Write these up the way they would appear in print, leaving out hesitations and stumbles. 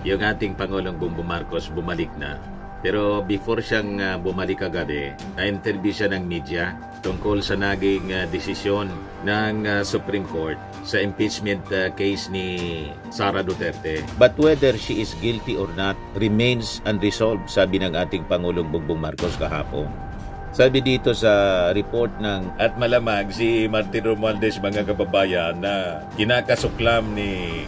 yung ating Pangulong Bongbong Marcos bumalik na. Pero before siyang bumalik kagabi, na-interview siya ng media tungkol sa naging desisyon ng Supreme Court sa impeachment case ni Sara Duterte. But whether she is guilty or not remains unresolved, sabi ng ating Pangulong Bongbong Marcos kahapon. Sabi dito sa report ng at malamag si Martin Romualdez, mga kababayan, na kinakasuklam ni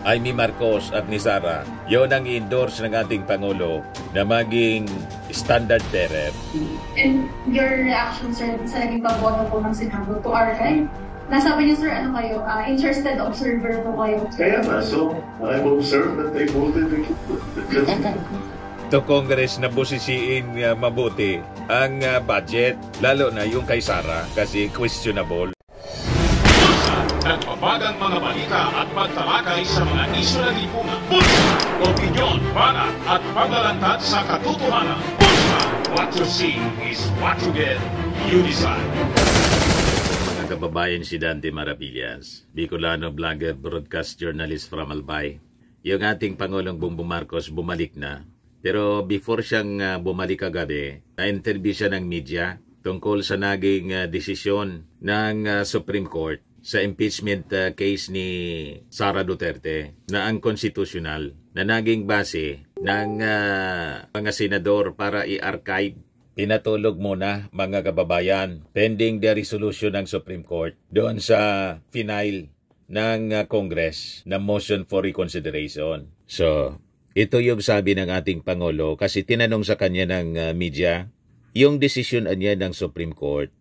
Amy Marcos at ni Sara, yun ang i-endorse ng ating Pangulo na maging standard bearer. And your reaction, sir, sa naging pagboto po ng Senado to archive? Nasabi niyo, sir, ano kayo? Interested observer po kayo? Kaya nga, so I've observed that they voted to Congress na busisiin mabuti ang budget, lalo na yung kay Sara kasi questionable. Nagpapagang mga balita at pagtalakay sa mga isyu ng lipunan. Bulsa! Opinyon, banat at paglalantad sa katotohanan. Bulsa! What you see is what you get. You decide. Mga kababayan, si Dante Maravillas, Bicolano vlogger, broadcast journalist from Albay. Yung ating Pangulong Bongbong Marcos bumalik na. Pero before siyang bumalik kagabi, na-interview siya ng media tungkol sa naging desisyon ng Supreme Court sa impeachment case ni Sara Duterte na ang konstitusyonal na naging base ng mga senador para i-archive. Pinatulog muna, mga kababayan, pending the resolution ng Supreme Court doon sa final ng Congress na motion for reconsideration. So, ito yung sabi ng ating Pangulo kasi tinanong sa kanya ng media, yung desisyon niya ng Supreme Court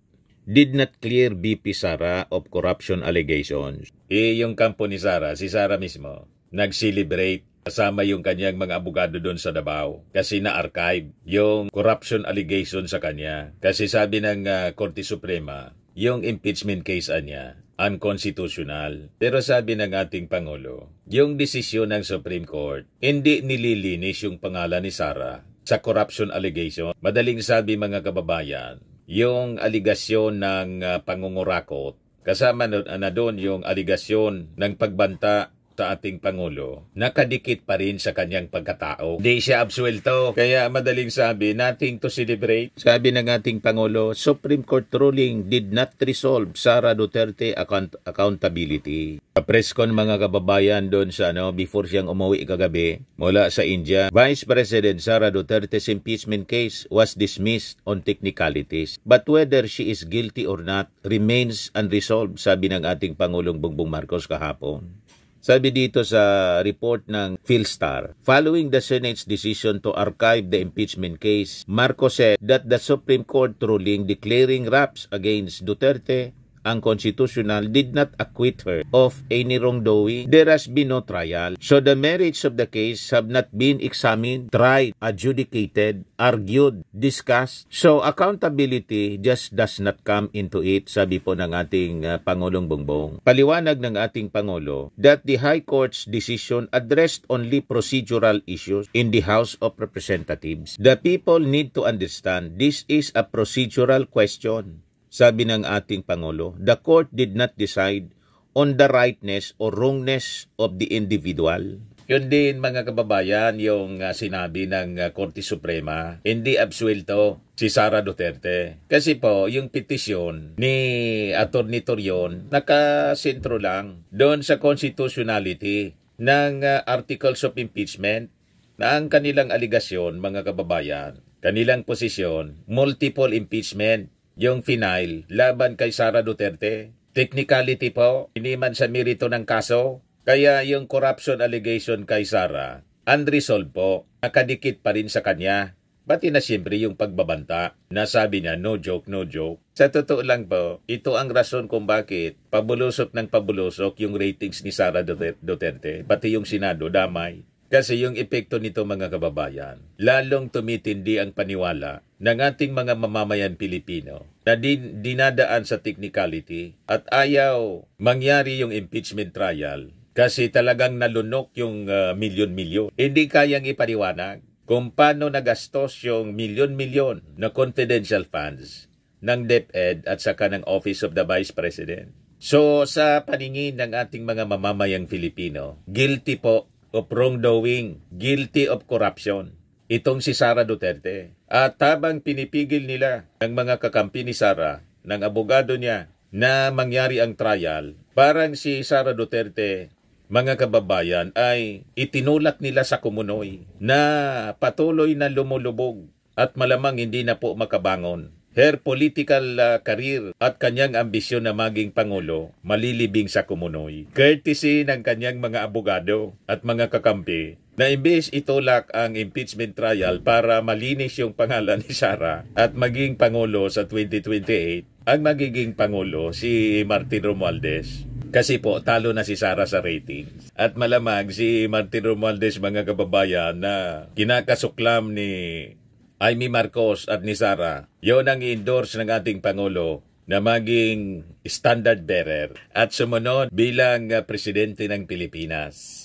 did not clear BP Sara of corruption allegations. Yung kampo ni Sara, si Sara mismo, nag-celebrate kasama yung kanyang mga abogado doon sa Davao kasi na-archive yung corruption allegation sa kanya. Kasi sabi ng Korte Suprema, yung impeachment case niya unconstitutional. Pero sabi ng ating Pangulo, yung desisyon ng Supreme Court, hindi nililinis yung pangalan ni Sara sa corruption allegation. Madaling sabi, mga kababayan, yung aligasyon ng pangungurakot, kasama na doon yung aligasyon ng pagbanta sa ating Pangulo, nakadikit pa rin sa kanyang pagkatao. Hindi siya absuelto. Kaya madaling sabi, nothing to celebrate. Sabi ng ating Pangulo, Supreme Court ruling did not resolve Sara Duterte accountability. Press con, mga kababayan, doon sa before siyang umuwi kagabi mula sa India, Vice President Sara Duterte's impeachment case was dismissed on technicalities. But whether she is guilty or not remains unresolved, sabi ng ating Pangulong Bongbong Marcos kahapon. Sabi dito sa report ng Philstar, following the Senate's decision to archive the impeachment case, Marcos said that the Supreme Court ruling declaring raps against Duterte unconstitutional did not acquit her of any wrongdoing. There has been no trial. So the merits of the case have not been examined, tried, adjudicated, argued, discussed. So accountability just does not come into it, sabi po ng ating Pangulong Bongbong. Paliwanag ng ating Pangulo that the High Court's decision addressed only procedural issues in the House of Representatives. The people need to understand this is a procedural question. Sabi ng ating Pangulo, the court did not decide on the rightness or wrongness of the individual. Yun din, mga kababayan, yung sinabi ng Korte Suprema, hindi absuelto si Sara Duterte. Kasi po, yung petisyon ni Atty. Torion, nakasentro lang doon sa constitutionality ng articles of impeachment na ang kanilang aligasyon, mga kababayan, kanilang posisyon, multiple impeachment, yung final laban kay Sara Duterte. Technicality po, hindi man sa merito ng kaso. Kaya yung corruption allegation kay Sara, unresolved po, nakadikit pa rin sa kanya. Pati na siyempre yung pagbabanta, nasabi niya, no joke, no joke. Sa totoo lang po, ito ang rason kung bakit pabulusok ng pabulusok yung ratings ni Sara Duterte, pati yung Senado, damay. Kasi yung epekto nito, mga kababayan, lalong tumitindi ang paniwala ng ating mga mamamayan Pilipino na dinadaan sa technicality at ayaw mangyari yung impeachment trial kasi talagang nalunok yung milyon-milyon. Hindi kayang ipaliwanag kung paano nagastos yung milyon-milyon na confidential funds ng DepEd at saka ng Office of the Vice President. So sa paningin ng ating mga mamamayang Filipino, guilty po of wrongdoing, guilty of corruption. Itong si Sara Duterte. At habang pinipigil nila ng mga kakampi ni Sara, ng abogado niya, na mangyari ang trial, parang si Sara Duterte, mga kababayan, ay itinulak nila sa kumunoy na patuloy na lumulubog at malamang hindi na po makabangon. Her political career at kanyang ambisyon na maging Pangulo malilibing sa kumunoy. Courtesy ng kanyang mga abogado at mga kakampi na imbes itulak ang impeachment trial para malinis yung pangalan ni Sara at maging Pangulo sa 2028, ang magiging Pangulo si Martin Romualdez. Kasi po, talo na si Sara sa ratings. At malamang si Martin Romualdez, mga kababayan, na kinakasuklam ni Amy Marcos at ni Sara, yon ang i-endorse ng ating Pangulo na maging standard bearer at sumunod bilang presidente ng Pilipinas.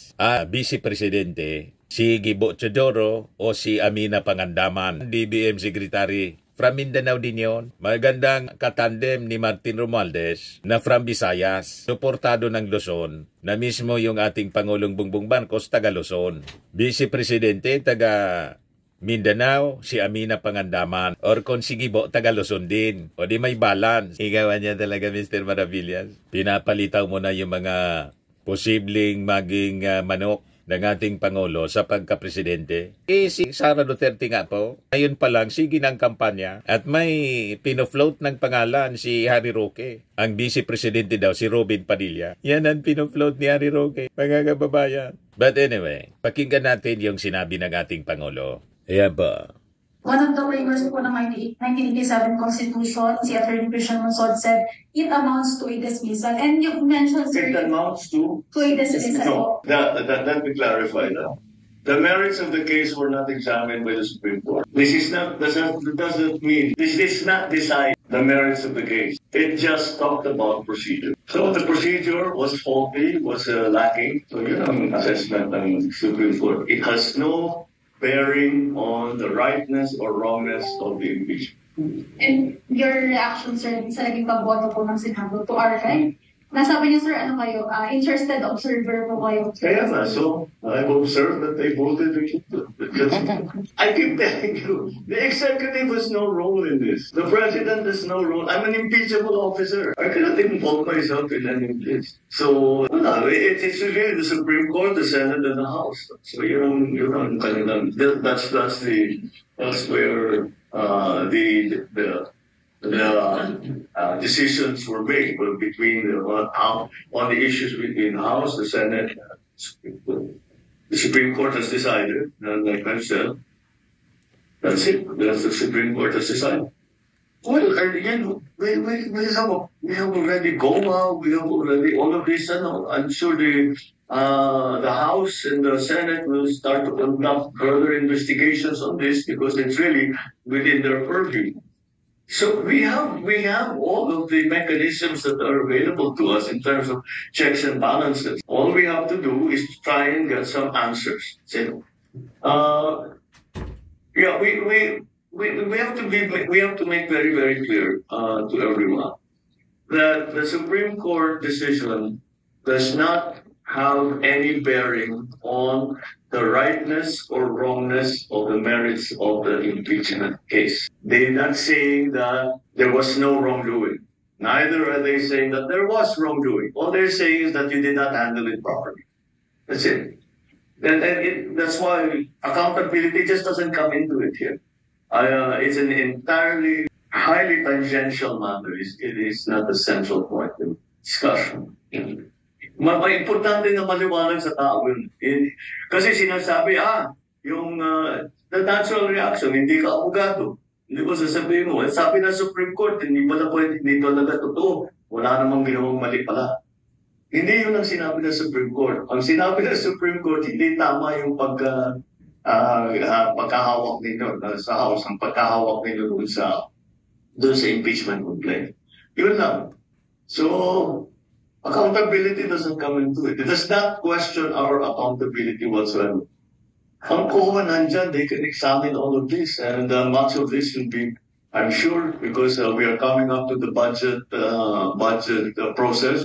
Vice Presidente, si Gibo Teodoro o si Amina Pangandaman, DBM Secretary. From Mindanao din yun. Magandang katandem ni Martin Romualdez na from Visayas. Suportado ng Luzon na mismo yung ating Pangulong Bongbong Marcos taga Luzon. Vice Presidente taga Mindanao, si Amina Pangandaman. Or kung si Gibo, taga Luzon din. O di may balance. Igawan niya talaga, Mr. Maravillas. Pinapalitaw mo na yung mga posibleng maging manok ng ating Pangulo sa pagka-presidente. Si Sara Duterte nga po, ngayon pa lang, sige ng kampanya at may pinofloat ng pangalan si Harry Roque. Ang vice-presidente daw, si Robin Padilla. Yan ang pinofloat ni Harry Roque, mga kababayan. But anyway, pakinggan natin yung sinabi ng ating Pangulo. Ayan ba? One of the waivers po ng 1987 Constitution, si Attorney Christian Monsod said, it amounts to a dismissal. And you mentioned, sir, It amounts to a dismissal. no. Let me clarify that. The merits of the case were not examined by the Supreme Court. This is not doesn't mean this is not decide the merits of the case. It just talked about procedure. So the procedure was faulty, was lacking. So yun ang assessment ng Supreme Court. It has no bearing on the rightness or wrongness of the impeachment. And your reaction, sir, sa naging pagboto po ng Senado to archive? Nasabi niyo, sir, ano kayo? Interested observer po kayo. Kaya nga, so I've observed that they voted to keep them. I keep telling you, the executive has no role in this. The president has no role. I'm an impeachable officer. I cannot involve myself in any of this. So, it's really the Supreme Court, the Senate, and the House. So you're on that's where the decisions were made between on the issues between the House, the Senate, Supreme Court. The Supreme Court has decided, and like I said, that's it. That's the Supreme Court has decided. Well, again, we have already GOA, we have already all of this, and I'm sure the House and the Senate will start to conduct further investigations on this because it's really within their purview. So we have all of the mechanisms that are available to us in terms of checks and balances. All we have to do is try and get some answers. So, we have to make very, very clear to everyone that the Supreme Court decision does not have any bearing on the rightness or wrongness of the merits of the impeachment case. They're not saying that there was no wrongdoing. Neither are they saying that there was wrongdoing. All they're saying is that you did not handle it properly. That's it. That's why accountability just doesn't come into it here. It's an entirely highly tangential matter. It is not the central point of discussion. Importante na maliwanag sa tao yun. Kasi sinasabi, yung the natural reaction, hindi ka abogado. Hindi ko sasabihin mo. Sabi ng Supreme Court, hindi talaga totoo. Wala namang ginawang mali pala. Hindi yun ang sinabi ng Supreme Court. Ang sinabi ng Supreme Court, hindi tama yung pagkahawak ninyo sa House, ang pagkahawak ninyo doon sa impeachment complaint. Yun lang. So, accountability doesn't come into it. It does not question our accountability whatsoever. Ang COA nandyan, they can examine all of this, and much of this will be, I'm sure, because we are coming up to the budget process.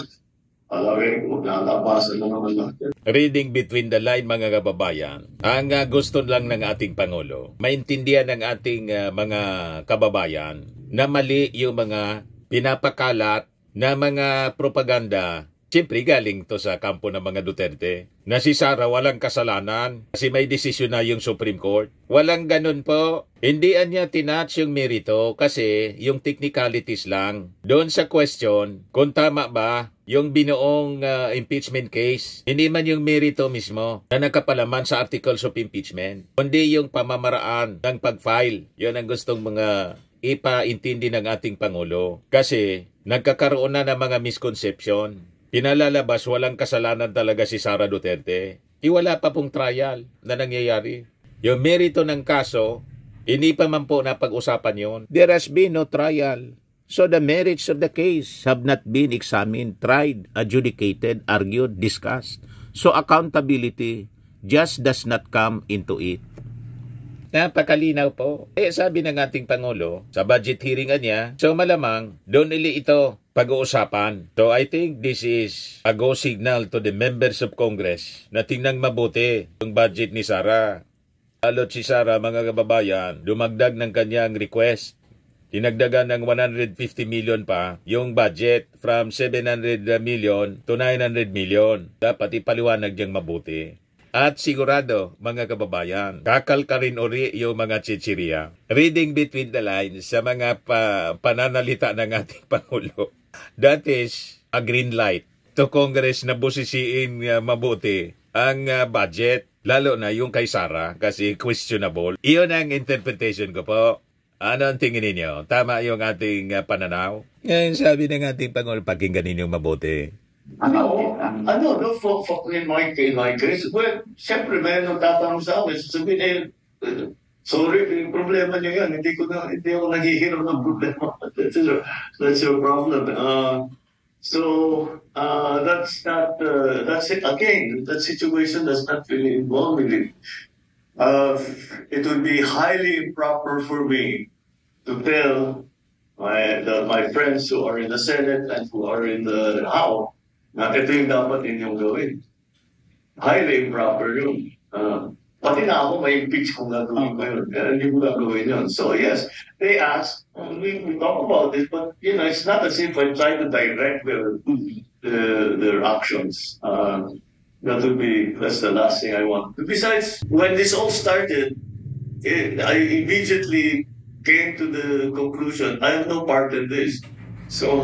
palagay ko, natabasan na naman natin. Reading between the line, mga kababayan, ang gusto lang ng ating Pangulo, maintindihan ng ating mga kababayan na mali yung mga pinapakalat na mga propaganda. Siyempre, galing to sa kampo ng mga Duterte. Na si Sara walang kasalanan kasi may desisyon na yung Supreme Court. Walang ganun po. Hindi niya tinatch yung merito kasi yung technicalities lang. Doon sa question, kung tama ba yung binuong impeachment case, hindi man yung merito mismo na nakapalaman sa articles of impeachment, kundi yung pamamaraan ng pag-file. Yun ang gustong mga ipaintindi ng ating Pangulo. Kasi nagkakaroon na ng mga misconception. Pinalalabas walang kasalanan talaga si Sara Duterte. Wala pa pong trial na nangyayari. Yung merito ng kaso, hindi pa man po napag-usapan yon. There has been no trial. So the merits of the case have not been examined, tried, adjudicated, argued, discussed. So accountability just does not come into it. Napakalinaw po. Sabi ng ating Pangulo sa budget hearing niya, so malamang doon ito pag-uusapan. So I think this is a go signal to the members of Congress na tingnan mabuti yung budget ni Sara. Lalo't si Sara, mga kababayan, dumagdag ng kanyang request. Dinagdagan ng 150 million pa yung budget from 700 million to 900 million. Dapat ipaliwanag niyang mabuti. At sigurado, mga kababayan, kakalka rin uli yung mga chichirya. Reading between the lines sa mga pananalita ng ating Pangulo. That is a green light to Congress na busisiin mabuti ang budget, lalo na yung kay Sara kasi questionable. Iyon ang interpretation ko po. Ano ang tingin ninyo? Tama yung ating pananaw? Ngayon sabi ng ating Pangulo, pakinggan ninyong mabuti. In my case, well, siyempre may nagtatanong sa akin, sabihin sorry, yung problema niyo yan, hindi ako naghihirap ng problema. That's your problem. That's it. Again, that situation does not really involve me. It would be highly improper for me to tell my friends who are in the Senate and who are in the House na ito yung dapat inyong gawin. Highly improper yun. Pati na ako may impeach kung gagawin ko yun. Hindi mo gagawin yun. So yes, they ask, we talk about this, but it's not as if I try to direct their actions. That's the last thing I want. Besides, when this all started, I immediately came to the conclusion, I have no part in this. So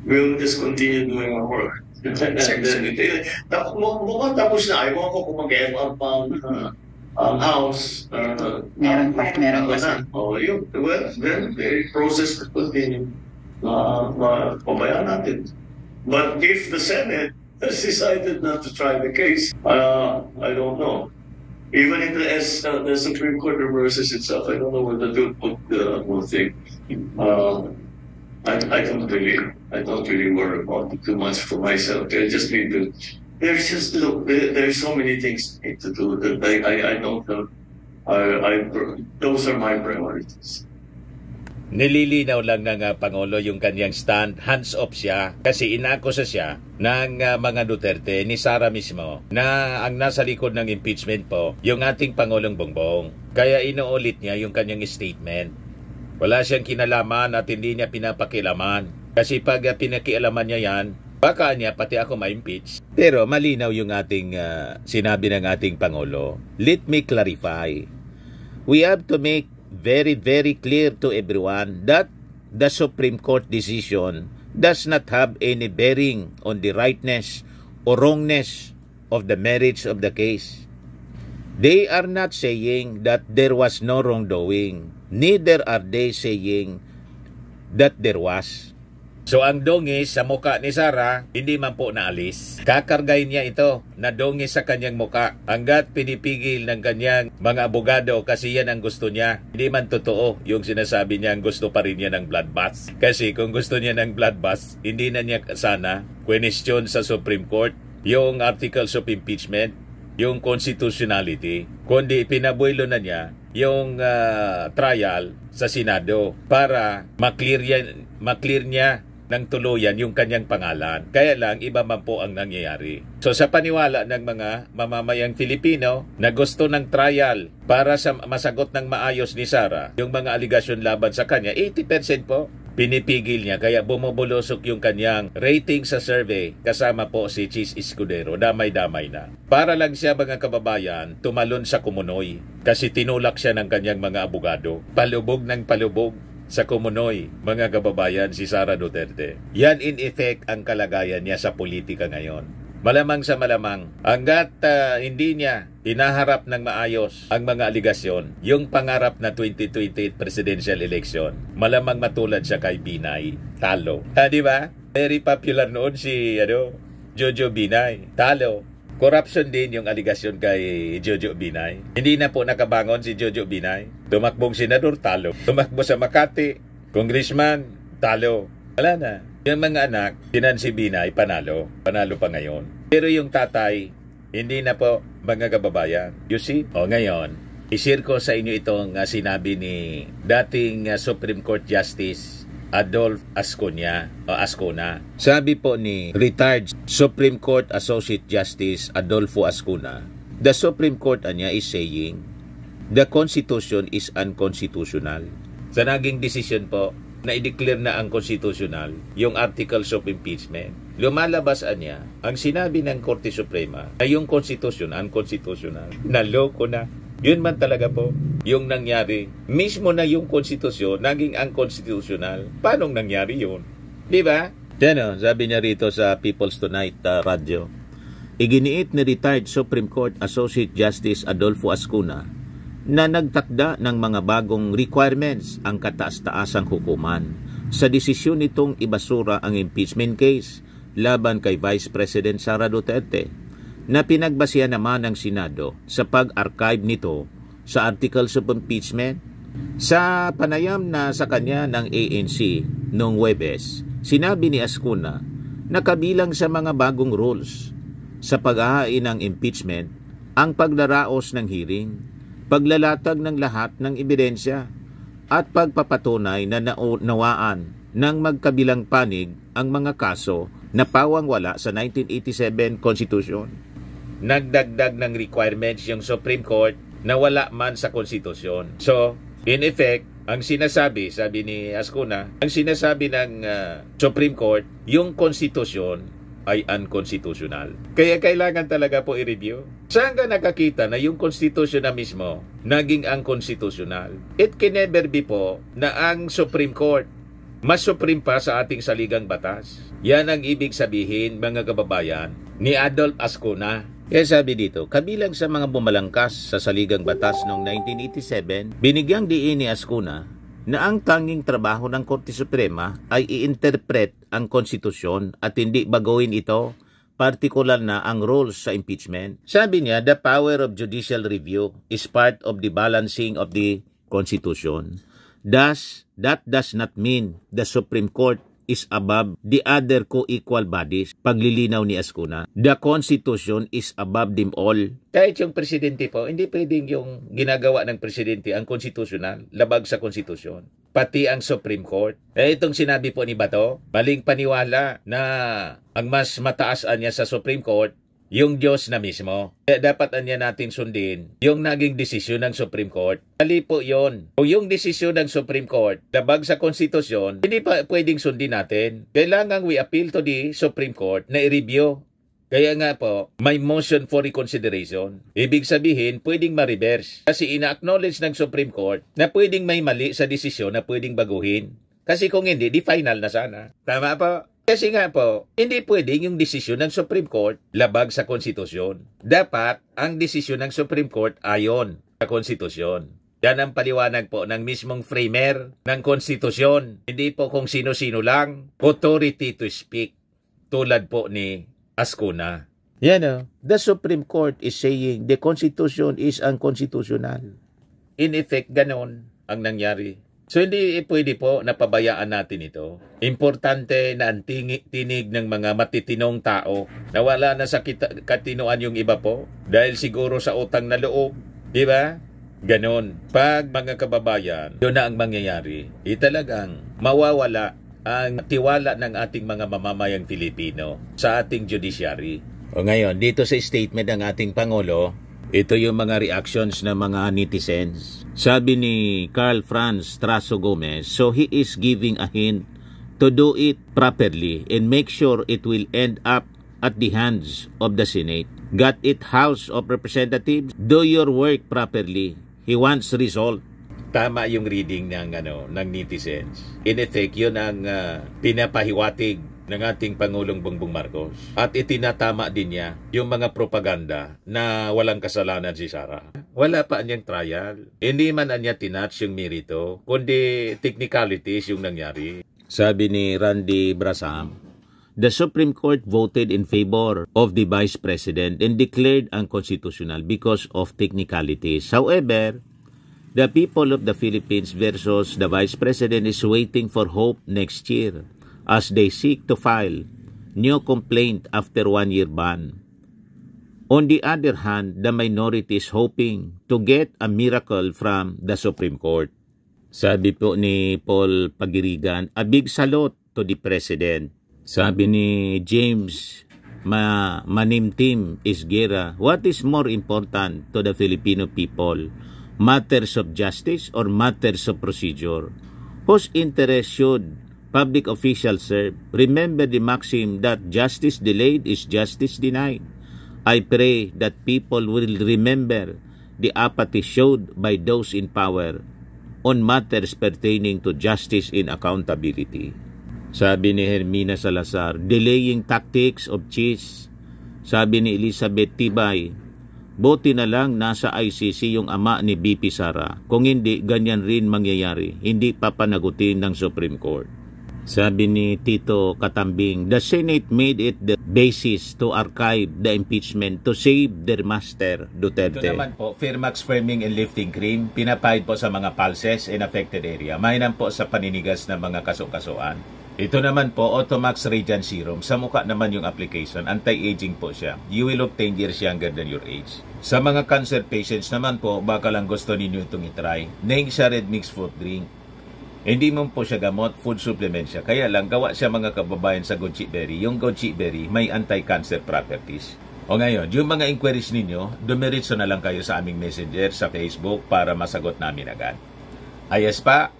we'll just continue doing our work. Mukhang tapos na. Ayaw ko kung mag-ewan ang house. Meron pa na. Yun. Well, then the process will continue. Pabayaan natin. But if the Senate has decided not to try the case, I don't know. Even if the Supreme Court reverses itself, I don't know what the will think. I don't really worry about it too much for myself. I just need to. There's so many things I need to do that I don't know. Those are my priorities. Nililinaw lang ng Pangulo yung kanyang stand, hands off siya kasi inakusa siya ng mga Duterte ni Sara mismo na ang nasa likod ng impeachment po yung ating Pangulong Bongbong. Kaya inuulit niya yung kanyang statement. Wala siyang kinalaman at hindi niya pinapakilaman kasi pag pinakialaman niya yan, baka niya pati ako ma-impeach. Pero malinaw yung ating sinabi ng ating Pangulo. Let me clarify. We have to make very, very clear to everyone that the Supreme Court decision does not have any bearing on the rightness or wrongness of the merits of the case. They are not saying that there was no wrongdoing. Neither are they saying that there was. So ang dongis sa muka ni Sara, hindi man po naalis. Kakargayin niya ito na dongis sa kanyang muka hanggat pinipigil ng kanyang mga abogado kasi yan ang gusto niya. Hindi man totoo yung sinasabi niya ang gusto pa rin niya ng bloodbath. Kasi kung gusto niya ng bloodbath, hindi na niya sana question sa Supreme Court yung articles of impeachment, yung constitutionality, kundi pinabuelo na niya yung trial sa Senado para maklear niya ng tuluyan yung kanyang pangalan. Kaya lang, iba man po ang nangyayari. So sa paniwala ng mga mamamayang Filipino na gusto ng trial para sa masagot ng maayos ni Sara, yung mga aligasyon laban sa kanya, 80% po pinipigil niya. Kaya bumubulusok yung kanyang rating sa survey kasama po si Chis Escudero. Damay-damay na. Para lang siya, mga kababayan, tumalon sa Kumunoy kasi tinulak siya ng kanyang mga abogado. Palubog ng palubog sa Kumunoy, mga kababayan, si Sara Duterte. Yan in effect ang kalagayan niya sa politika ngayon. Malamang sa malamang, hanggat hindi niya hinaharap ng maayos ang mga aligasyon, yung pangarap na 2028 presidential election, malamang matulad siya kay Binay, talo. Di ba? Very popular noon si Jojo Binay, talo. Corruption din yung aligasyon kay Jojo Binay. Hindi na po nakabangon si Jojo Binay. Tumakbong senador, talo. Tumakbo sa Makati, congressman, talo. Wala na. Yung mga anak, si Binay, panalo. Panalo pa ngayon. Pero yung tatay, hindi na po, mga kababayan. You see? Ngayon, i-share ko sa inyo itong sinabi ni dating Supreme Court Justice Adolfo Ascuna. Sabi po ni retired Supreme Court Associate Justice Adolfo Ascuna, the Supreme Court is saying, the Constitution is unconstitutional. Sa naging decision po, na i-declare na ang constitutional yung articles of impeachment. Lumalabas niya ang sinabi ng Korte Suprema na yung Constitution unconstitutional. Naloko na. Yun man talaga po yung nangyari. Mismo na yung Constitution naging unconstitutional. Paano nangyari yun? Di ba? Sabi niya rito sa People's Tonight Radio. Iginiit ni retired Supreme Court Associate Justice Adolfo Ascuna na nagtakda ng mga bagong requirements ang kataas-taasang hukuman sa desisyon nitong ibasura ang impeachment case laban kay Vice President Sara Duterte na pinagbasihan naman ng Senado sa pag-archive nito sa articles of impeachment. Sa panayam na sa kanya ng ANC noong Huwebes, sinabi ni Ascuna na kabilang sa mga bagong rules sa pag-ahain ng impeachment ang paglaraos ng hearing, paglalatag ng lahat ng ebidensya at pagpapatunay na nawaan ng magkabilang panig ang mga kaso na pawang wala sa 1987 Constitution. Nagdagdag ng requirements yung Supreme Court na wala man sa Constitution. So, in effect, ang sinasabi, sabi ni Ascuna, ang sinasabi ng Supreme Court, yung Constitution ay unconstitutional. Kaya kailangan talaga po i-review. Saan ka nakakita na yung Constitution na mismo naging unconstitutional? It can never be po na ang Supreme Court mas supreme pa sa ating saligang batas. Yan ang ibig sabihin, mga kababayan, ni Adolfo Ascuna. Kaya sabi dito, kabilang sa mga bumalangkas sa saligang batas noong 1987, binigyang diin ni Ascuna na ang tanging trabaho ng Korte Suprema ay i-interpret ang konstitusyon at hindi baguhin ito, partikular na ang rules sa impeachment. Sabi niya, the power of judicial review is part of the balancing of the Constitution. Thus, that does not mean the Supreme Court is above the other co-equal bodies. Paglilinaw ni Ascuna, the Constitution is above them all. Kahit yung presidente po, hindi pwedeng yung ginagawa ng presidente ang konstitusyonal, labag sa konstitusyon. Pati ang Supreme Court. Itong sinabi po ni Bato, maling paniwala na ang mas mataas niya sa Supreme Court, yung Diyos na mismo. Kaya dapat anya natin sundin yung naging desisyon ng Supreme Court. Mali po yun. Kung yung desisyon ng Supreme Court labag sa konstitusyon, hindi pa pwedeng sundin natin. Kailangan we appeal to the Supreme Court na i-review. Kaya nga po, may motion for reconsideration. Ibig sabihin, pwedeng ma-reverse. Kasi ina-acknowledge ng Supreme Court na pwedeng may mali sa desisyon na pwedeng baguhin. Kasi kung hindi, di final na sana. Tama po? Kasi nga po, hindi pwedeng yung desisyon ng Supreme Court labag sa konstitusyon. Dapat ang desisyon ng Supreme Court ayon sa konstitusyon. Yan ang paliwanag po ng mismong framer ng konstitusyon. Hindi po kung sino-sino lang. Authority to speak. Tulad po ni Ascuna. Yan the Supreme Court is saying the Constitution is unconstitutional. In effect, ganon ang nangyari. So hindi pwede po napabayaan natin ito. Importante na ang tinig ng mga matitinong tao na wala na sa katinoan yung iba po dahil siguro sa utang na loob. Di ba? Ganon. Pag mga kababayan, yun na ang mangyayari. Talagang mawawala ang tiwala ng ating mga mamamayang Pilipino sa ating judiciary. O ngayon, dito sa statement ng ating Pangulo, ito yung mga reactions ng mga netizens. Sabi ni Carl Franz Traso Gomez, so he is giving a hint to do it properly and make sure it will end up at the hands of the Senate. Got it, House of Representatives? Do your work properly. He wants result. Tama yung reading ng netizens. In effect, yun ang pinapahiwatig ng ating Pangulong Bongbong Marcos. At itinatama din niya yung mga propaganda na walang kasalanan si Sara. Wala pa anyang trial. Hindi man anya tinatch yung merito, kundi technicalities yung nangyari. Sabi ni Randy Brasam, the Supreme Court voted in favor of the Vice President and declared unconstitutional because of technicalities. However, the people of the Philippines versus the Vice President is waiting for hope next year as they seek to file new complaint after 1-year ban. On the other hand, the minority is hoping to get a miracle from the Supreme Court. Sabi po ni Paul Pagirigan, a big salute to the President. Sabi ni James Manimtim Isguera, what is more important to the Filipino people? Matters of justice or matters of procedure? Whose interest should public officials serve? Remember the maxim that justice delayed is justice denied. I pray that people will remember the apathy showed by those in power on matters pertaining to justice and accountability. Sabi ni Hermina Salazar, delaying tactics of cheese. Sabi ni Elizabeth Tibay, buti na lang nasa ICC yung ama ni BP Sara. Kung hindi, ganyan rin mangyayari. Hindi pa panagutin ng Supreme Court. Sabi ni Tito Katambing, the Senate made it the basis to archive the impeachment to save their master, Duterte. Ito naman po, Fairmax Firming and Lifting Cream, pinapahid po sa mga pulses in affected area. Mainam po sa paninigas ng mga kaso-kasuan. Ito naman po, Automax Radiant Serum. Sa mukha naman yung application, anti-aging po siya. You will look 10 years younger than your age. Sa mga cancer patients naman po, baka lang gusto ninyo itong itry. Nengsa Red Mix Fruit Drink. Hindi mo po siya gamot, food supplement siya. Kaya lang, gawa siya mga kababayan sa goji berry. Yung goji berry, may anti-cancer properties. O ngayon, yung mga inquiries ninyo, dumiritso na lang kayo sa aming messenger sa Facebook para masagot namin agad. Ayos pa?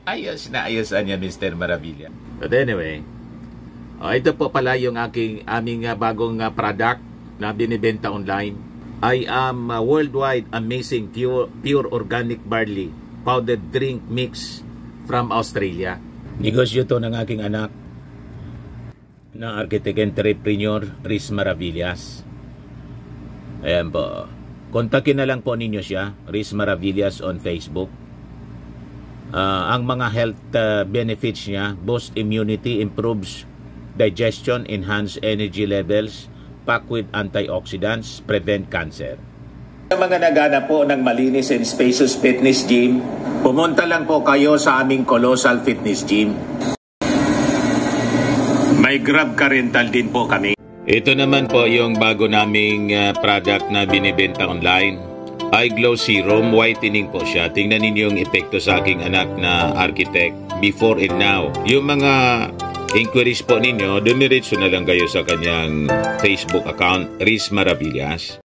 Ayos na ayos niya, Mr. Maravilla. But anyway, ito po pala yung aming bagong product na binibenta online. I am worldwide amazing pure organic barley powdered drink mix from Australia. Negosyo to ng aking anak na architect entrepreneur Riz Maravillas. Ayan po. Kontakin na lang po ninyo siya, Riz Maravillas on Facebook. Ang mga health benefits niya, boost immunity, improves digestion, enhance energy levels, packed with antioxidants, prevent cancer. Sa mga nagana po ng malinis and spacious fitness gym, pumunta lang po kayo sa aming Colossal Fitness Gym. May Grab car rental din po kami. Ito naman po yung bago naming product na binibenta online. Eye Glow Serum, whitening po siya. Tingnan ninyo yung epekto sa aking anak na architect before and now. Yung mga inquiries po ninyo, dumiretso na lang kayo sa kanyang Facebook account, Riz Maravillas.